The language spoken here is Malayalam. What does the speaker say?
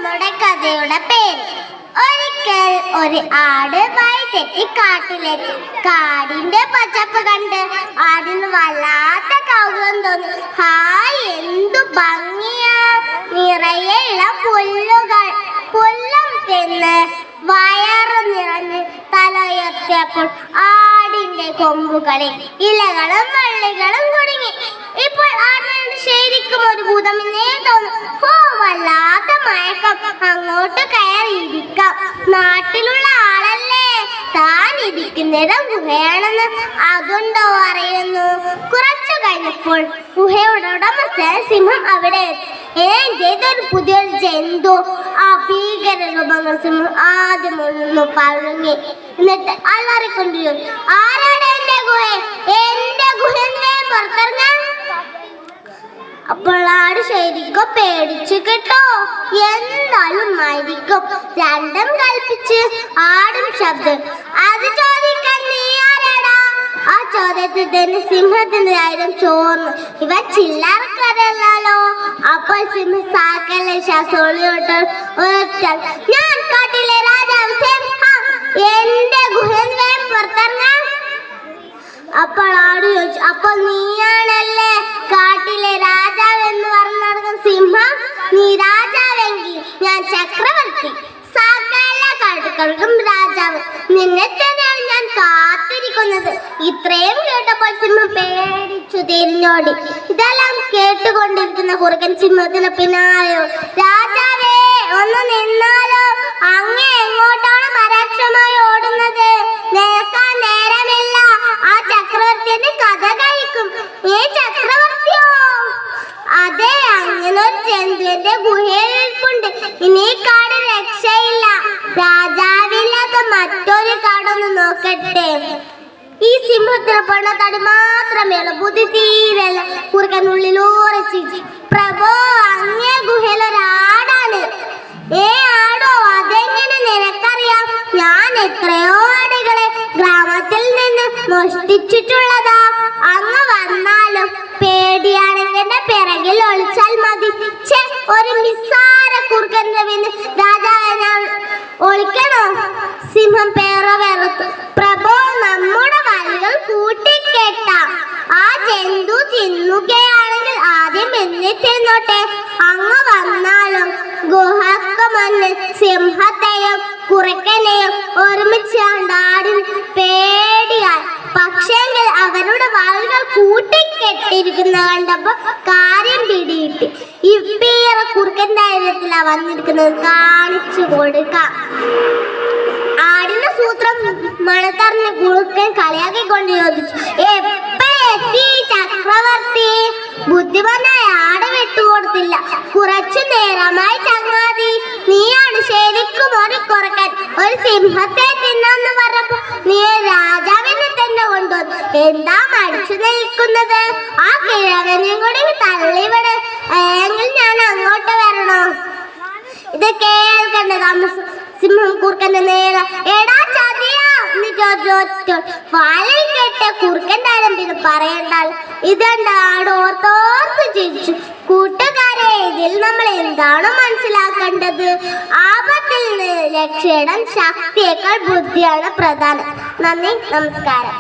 നമ്മുടെ കഥയുടെ പേര്. ഒരിക്കൽ ഒരു ആട് വഴി തെറ്റി കാട്ടിലെത്തി. കാടിന്റെ പച്ചപ്പ് കണ്ട് ആടിന് വല്ലാത്ത കൗതുകം തോന്നി. ഹായ്, എന്തു ഭംഗിയാ! നിറയെ ഇളം പുല്ലും തിന്ന് വയറ് നിറഞ്ഞ് തല ഉയർത്തിയപ്പോൾ ആടിന്റെ കൊമ്പുകളിൽ ഇലകളും വള്ളികളും കുടുങ്ങി. ഇപ്പോൾ ആടിന് ശരിക്കും ഒരു ഭൂതമെന്നേ തോന്നും. വല്ലാത്ത മയക്കം, അങ്ങോട്ട് കയറിയിരിക്കാം. നാട്ടിലുള്ള ആളല്ലേ, താൻ ഇരിക്കുന്നിടം ഗുഹയാണെന്ന് അതുണ്ടോ അറിയുന്നു. കുറച്ചു കഴിഞ്ഞപ്പോൾ ഗുഹയുടെ ഉടമസ്ഥൻ സിംഹം അവിടെ ഏതൊരു പുതിയൊരു ജന്തു. ആ ഭീകര രൂപങ്ങൾ സിംഹം ആദ്യം ഒന്ന് പഴുങ്ങി, എന്നിട്ട് അലറിക്കൊണ്ടിരുന്നു. ആരാണ് എന്റെ ഗുഹ? എന്റെ ഗുഹയെ പുറത്തിറങ്ങാൻ. അപ്പോൾ ആട് ശരിക്കും പേടിച്ചു കേട്ടോ. എന്തായാലും മരിക്കും. രണ്ടും കൽപ്പിച്ച് ആടും ശബ്ദം. അത് ചോദിക്കാൻ നീ ആരാടാ? ആ ചോദ്യത്തിൽ തന്നെ സിംഹത്തിന്റെ ധൈര്യം ചോർന്നു. ഇവ ചില്ലറക്കരല്ലോ. അപ്പോൾ സിംഹം സാക്കല്ലേ ശ്വാസോളിയോട്ട് ഒറ്റ, ഞാൻ കാട്ടിലെ രാജാവ് സിംഹം, എന്റെ ഗുഹയെ പുറത്തിറങ്ങാൻ. അപ്പോൾ ആട് ചോദിച്ചു, അപ്പോൾ നീയാണല്ലേ കാട്ടിലെ രാജാവ് എന്ന് പറഞ്ഞു നടക്കുന്ന സിംഹം? നീ രാജാവെങ്കിൽ ഞാൻ ചക്രവർത്തി, സകല കാട്ടുകൾക്കും രാജാവ്. നിന്നെ തന്നെയാണ് ഞാൻ കാത്തിരിക്കുന്നത്. ഇത്രയും കേട്ടപ്പോൾ സിംഹം പേടിച്ചു തിരിഞ്ഞോടി. ഇതെല്ലാം കേട്ടുകൊണ്ടിരിക്കുന്ന കുറുക്കൻ സിംഹത്തിന് പിന്നാലെയോ. രാജാവേ, ഒന്ന് നിന്നാലോ? അങ്ങ് എങ്ങോട്ടാണ് പരോക്ഷമായി ഓടുന്നത്? നിൽക്കാൻ നേരമില്ല. ആ ചക്രവർത്തിയുടെ കഥ കഴിക്കും. ഏ ചക്രവർത്തിയോ? അതെ, അങ്ങനെ ഒരു ജന്തുവിന്റെ ഗുഹയിലിരിപ്പുണ്ട്. ഇനി കാട് രക്ഷയില്ല. രാജാവില്ലാത്ത മറ്റൊരു കാടൊന്ന് നോക്കട്ടെ. ഈ സിംഹത്തിന് പണ തടി മാത്രമേയുള്ളൂ, ബുദ്ധി തീരല്ല. കുറുക്കനുള്ളിൽ ഉറച്ചിരിച്ചു. പ്രഭോ, അങ്ങേ ഗുഹയിലൊരാടാണ്. ആടോ? അതെങ്ങനെ നിനക്കറിയാം? ഞാൻ എത്രയോ ആടുകളെ ഗ്രാമത്തിൽ നിന്ന് മോഷ്ടിച്ചിട്ടുള്ളതാ. അങ്ങ് വന്നാലും പേടിയാണെങ്കിൽ പിറകിൽ ഒളിച്ചാൽ മതി. ഒരു നിസ്സാര കുറുക്കന്റെ പിന്നെ രാജാവെ ഞാൻ ഒളിക്കണോ? സിംഹം വേർത്തു. പ്രഭോ, നമ്മുടെ വഴികൾ കൂട്ടിക്കെട്ടാം. ആ ജന്തു തിന്നുകയാണെങ്കിൽ ആദ്യം എന്നെ തിന്നോട്ടെ. അങ്ങ് വന്നാലും ഗുഹക്ക് മുന്നിൽ സിംഹത്തെയും കുറുക്കനെയും ഒരുമിച്ച് ആടിന് പേടിയായി. പക്ഷേങ്കിൽ അവരുടെ വാളുകൾ കൂട്ടിക്കെട്ടിരിക്കുന്ന കണ്ടപ്പോ കാര്യം പിടിയിട്ട് ഇപ്പീറ കുറുക്കൻ ധൈര്യത്തിലാ വന്നിരിക്കുന്നത്. കാണിച്ചു കൊടുക്കാം. ആടിന്റെ സൂത്രം മണത്തറിഞ്ഞ് കുറുക്കൻ കളിയാക്കിക്കൊണ്ട് ചോദിച്ചു, എത്തി ചക്രവർത്തി? ബുദ്ധിമാനായ ആട് വിട്ടുകൊടുത്തില്ല. കുറച്ചു നേരമായി ചങ്ങാതി, നീയാണ് ശരിക്കും ഒരു കുറുക്കൻ. ഒരു സിംഹത്തെ തിന്നെന്ന് പറഞ്ഞപ്പോ നീ രാജാവിനെ തന്നെ കൊണ്ടുവന്നു. എന്താ മടിച്ചു നിൽക്കുന്നത്? ആ കിഴവനെയും കൂടി തള്ളിവിടെ, എങ്കിൽ ഞാൻ അങ്ങോട്ട് വരണോ? ഇത് കേൾക്കണ്ട താമസം സിംഹം കുറുക്കന്റെ നേരെ. എടാ ചതിയാ, വാലിൽ കെട്ട കുറുക്കൻ താരം പിന്നെ പറയണ്ടാൽ. ഇതെന്താണ്? ഓർത്തോർത്ത് ചിരിച്ചു. കൂട്ടുകാരെ, ഇതിൽ നമ്മൾ എന്താണ് മനസ്സിലാക്കേണ്ടത്? ആപത്തിൽ നിന്ന് രക്ഷയിടാൻ ശക്തിയേക്കാൾ ബുദ്ധിയാണ് പ്രധാനം. നന്ദി, നമസ്കാരം.